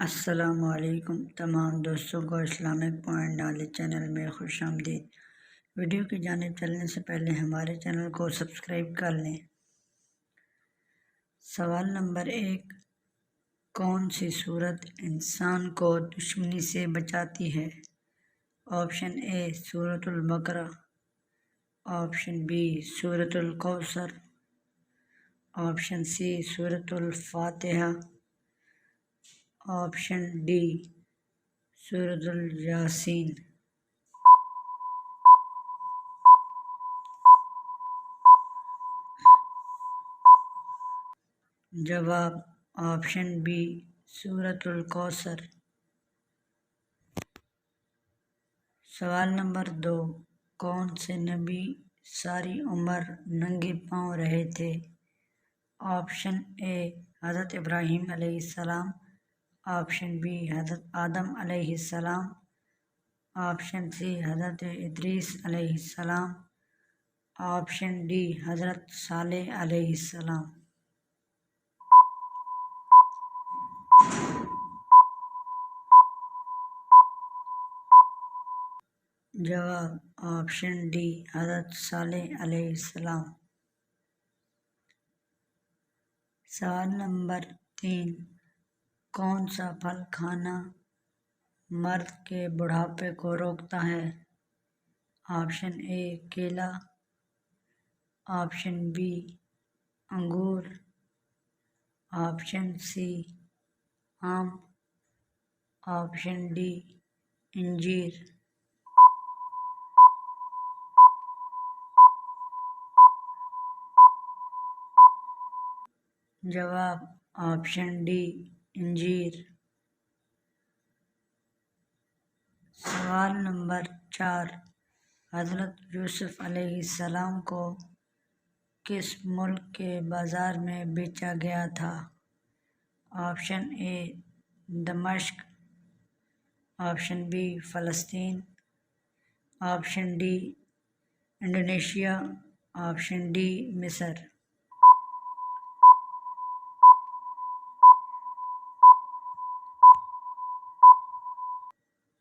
السلام علیکم تمام دوستوں کو اسلامک پوائنٹ نالج چینل میں خوش آمدید۔ ویڈیو کی جانب چلنے سے پہلے ہمارے چینل کو سبسکرائب کر لیں۔ سوال نمبر 1، کون سی سورت انسان کو دشمنی سے بچاتی ہے؟ آپشن اے سورۃ البقرہ، آپشن بی سورۃ الکوثر، آپشن سی سورۃ الفاتحہ، آپشن ڈی سورۃ الیاسین۔ جواب آپشن بی سورۃ الکوثر۔ سوال نمبر 2، کون سے نبی ساری عمر ننگے پاؤں رہے تھے؟ آپشن اے حضرت ابراہیم علیہ السلام، آپشن بی حضرت آدم علیہ السلام، آپشن سی حضرت ادریس علیہ السلام، آپشن ڈی حضرت صالح علیہ السلام۔ جواب آپشن ڈی حضرت صالح علیہ السلام۔ سوال نمبر 3، کون سا پھل کھانا مرد کے بڑھاپے کو روکتا ہے؟ آپشن اے کیلا، آپشن بی انگور، آپشن سی آم، آپشن ڈی انجیر۔ جواب آپشن ڈی انجیر۔ سوال نمبر 4، حضرت یوسف علیہ السلام کو کس ملک کے بازار میں بیچا گیا تھا؟ آپشن اے دمشق، آپشن بی فلسطین، option D Indonesia, option D مصر۔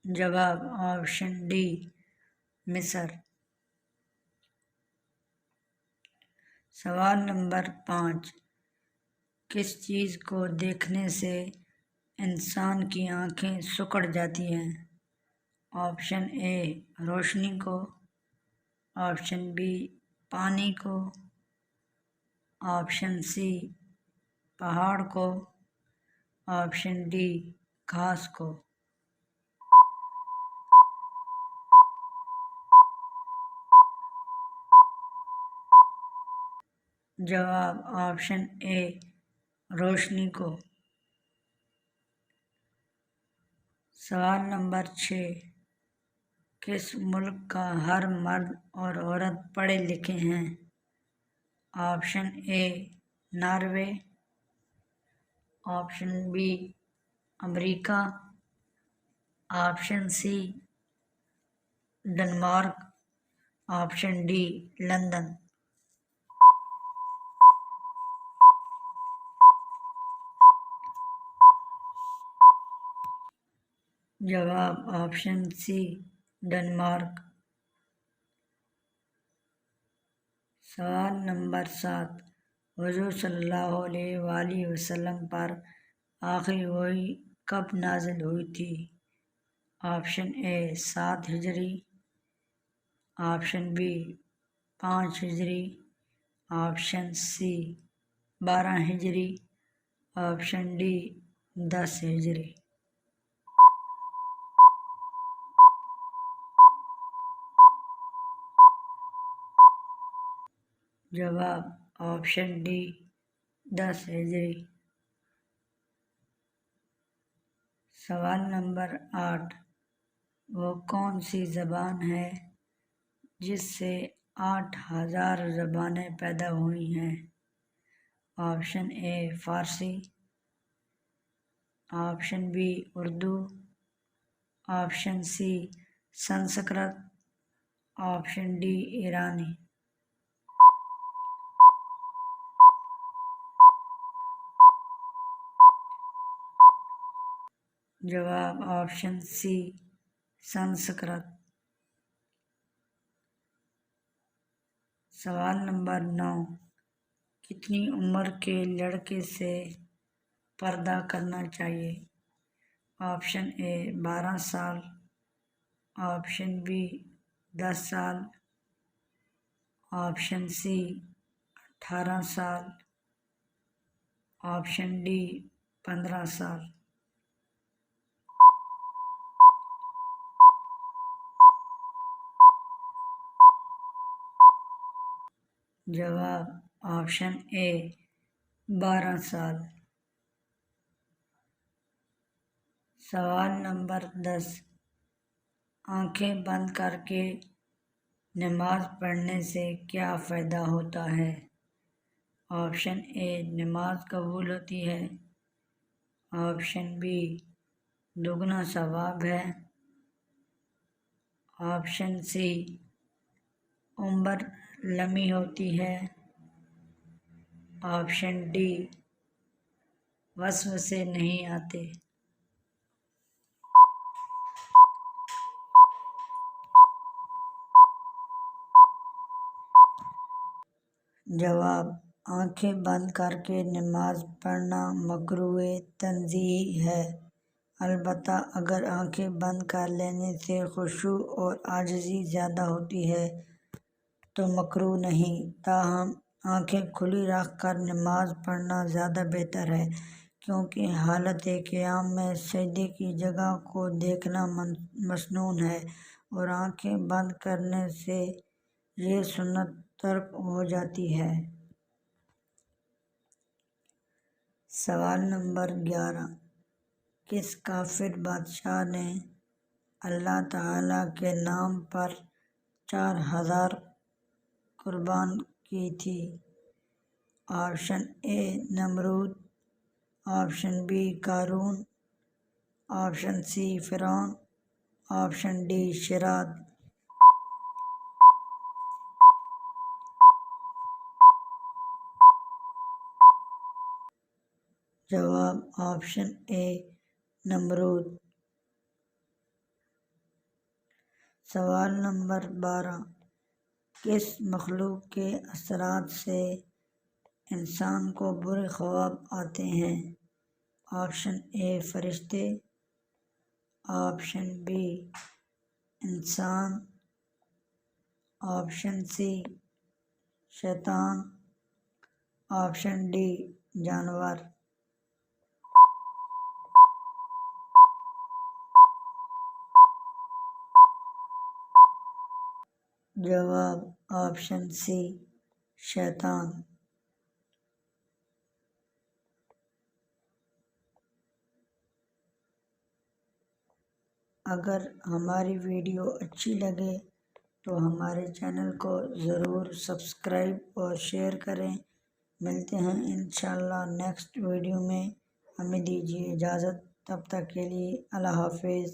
جواب آپشن ڈی مصر۔ سوال نمبر 5، کس چیز کو دیکھنے سے انسان کی آنکھیں سکڑ جاتی ہیں؟ آپشن اے روشنی کو، آپشن بی پانی کو، آپشن سی پہاڑ کو، آپشن ڈی گھاس کو۔ جواب آپشن اے روشنی کو۔ سوال نمبر 6، کس ملک کا ہر مرد اور عورت پڑھے لکھے ہیں؟ Option A Norway, option B امریکہ، option C Denmark, option D London. جواب آپشن سی ڈنمارک۔ سوال نمبر 7، حضور صلی اللہ علیہ وآلہ وسلم پر آخری وحی کب نازل ہوئی تھی؟ آپشن اے 7 ہجری، آپشن بی 5 ہجری، آپشن سی 12 ہجری، آپشن ڈی 10 ہجری۔ جواب آپشن ڈی 10 ہجری۔ سوال نمبر 8، وہ کون سی زبان ہے جس سے 8000 زبانیں پیدا ہوئی ہیں؟ آپشن اے فارسی، option B Urdu, option C Sanskrit, option D ایرانی۔ جواب آپشن سی سنسکرت۔ سوال نمبر 9، کتنی عمر کے لڑکے سے پردہ کرنا چاہیے؟ آپشن اے 12 سال، آپشن بی 10 سال، آپشن سی 18 سال، آپشن ڈی 15 سال۔ جواب آپشن اے 12 سال۔ سوال نمبر 10، آنکھیں بند کر کے نماز پڑھنے سے کیا فائدہ ہوتا ہے؟ آپشن اے نماز قبول ہوتی ہے، آپشن بی دگنا ثواب ہے، آپشن سی عمر لمبی ہوتی ہے، آپشن ڈی وسوسے نہیں آتے۔ جواب آنکھیں بند کر کے نماز پڑھنا مکروہ تنزیہی ہے، البتہ اگر آنکھیں بند کر لینے سے خشوع اور عاجزی زیادہ ہوتی ہے تو مکروہ نہیں، تاہم آنکھیں کھلی رکھ کر نماز پڑھنا زیادہ بہتر ہے، کیونکہ حالت قیام میں سجدے کی جگہ کو دیکھنا مسنون ہے اور آنکھیں بند کرنے سے یہ سنت ترک ہو جاتی ہے۔ سوال نمبر 11، کس کافر بادشاہ نے اللہ تعالیٰ کے نام پر 4000 قربان کی تھی؟ آپشن اے نمرود، آپشن بی قارون، آپشن سی فرعون، آپشن ڈی شداد۔ جواب آپشن اے نمرود۔ سوال نمبر 12، کس مخلوق کے اثرات سے انسان کو برے خواب آتے ہیں؟ آپشن اے فرشتے، آپشن بی انسان، آپشن سی شیطان، آپشن ڈی جانور۔ جواب آپشن سی شیطان۔ اگر ہماری ویڈیو اچھی لگے تو ہمارے چینل کو ضرور سبسکرائب اور شیئر کریں۔ ملتے ہیں انشاءاللہ نیکسٹ ویڈیو میں، ہمیں دیجیے اجازت، تب تک کے لیے اللہ حافظ۔